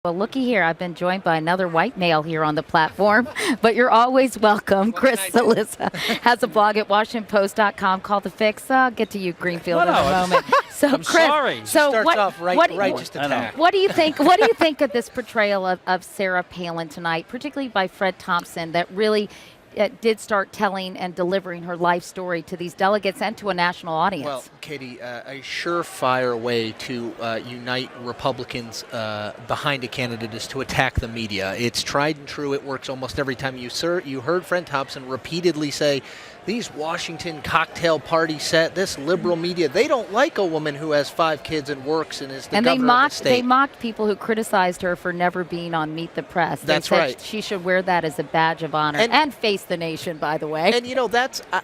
Well, looky here. I've been joined by another white male here on the platform, but you're always welcome. Chris Cillizza has a blog at WashingtonPost.com called The Fix. I'll get to you, Greenfield, in a moment. So, I'm Chris, sorry. So starts off righteous attack. What do you think? What do you think of this portrayal of Sarah Palin tonight, particularly by Fred Thompson, that really did start telling and delivering her life story to these delegates and to a national audience? Well, Katie, a surefire way to unite Republicans behind a candidate is to attack the media. It's tried and true. It works almost every time. You heard Fred Thompson repeatedly say, these Washington cocktail party set, this liberal media, they don't like a woman who has 5 kids and works and is the governor of the state. They mocked people who criticized her for never being on Meet the Press. They said right. She should wear that as a badge of honor and face the nation, by the way. And,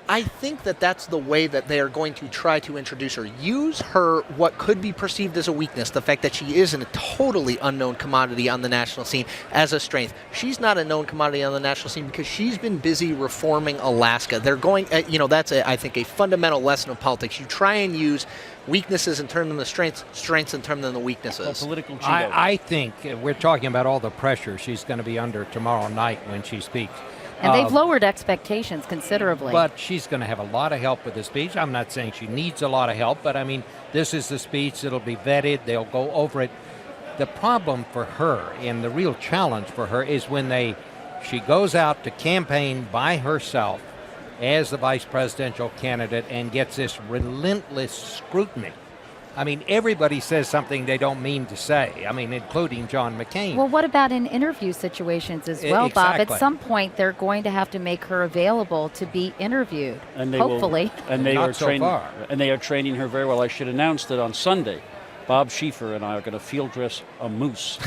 I think that's the way that they are going to try to introduce her. Use her, what could be perceived as a weakness, the fact that she is a totally unknown commodity on the national scene, as a strength. She's not a known commodity on the national scene because she's been busy reforming Alaska. They're going, that's, I think, a fundamental lesson of politics. You try and use weaknesses and turn them to strengths and turn them to weaknesses. Political judo. I think we're talking about all the pressure she's going to be under tomorrow night when she speaks. And they've lowered expectations considerably. But she's going to have a lot of help with the speech. I'm not saying she needs a lot of help, but I mean, this is the speech. It'll be vetted. They'll go over it. The problem for her and the real challenge for her is when she goes out to campaign by herself as the vice presidential candidate and gets this relentless scrutiny. I mean, everybody says something they don't mean to say, including John McCain. Well, what about in interview situations as well, exactly. Bob? At some point, they're going to have to make her available to be interviewed, And they hopefully. And they Not are so training, far. And they are training her very well. I should announce that on Sunday, Bob Schieffer and I are going to field dress a moose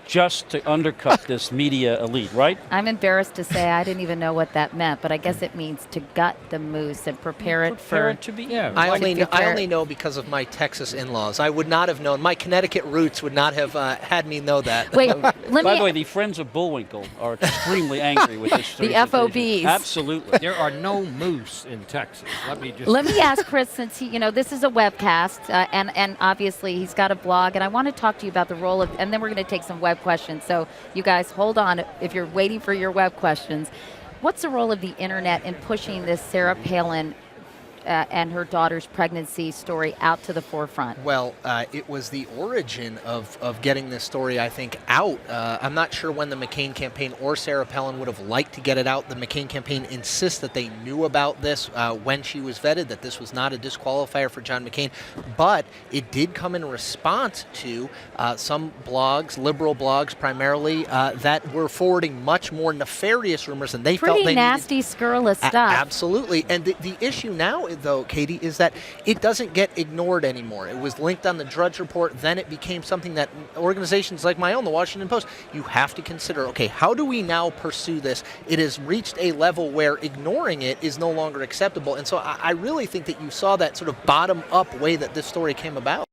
just to undercut this media elite, right? I'm embarrassed to say I didn't even know what that meant, but I guess it means to gut the moose and prepare it to be. Yeah, I only know because of my Texas in-laws. I would not have known. My Connecticut roots would not have had me know that. Wait, By the way, the Friends of Bullwinkle are extremely angry with this. The FOBs. Absolutely. there are no moose in Texas. Let me ask Chris, since this is a webcast, and obviously he's got a blog, and I want to talk to you about the role of, and then we're going to take some web questions. So you guys hold on if you're waiting for your web questions. What's the role of the internet in pushing this Sarah Palin and her daughter's pregnancy story out to the forefront? Well, it was the origin of getting this story, I think, out. I'm not sure when the McCain campaign or Sarah Palin would have liked to get it out. The McCain campaign insists that they knew about this when she was vetted, that this was not a disqualifier for John McCain. But it did come in response to some blogs, liberal blogs primarily, that were forwarding much more nefarious rumors than they felt they needed. Pretty nasty, scurrilous stuff. Absolutely. And the issue now, though, Katie, is that it doesn't get ignored anymore. It was linked on the Drudge Report. Then it became something that organizations like my own, the Washington Post, you have to consider, okay, how do we now pursue this? It has reached a level where ignoring it is no longer acceptable. And so I really think that you saw that sort of bottom-up way that this story came about.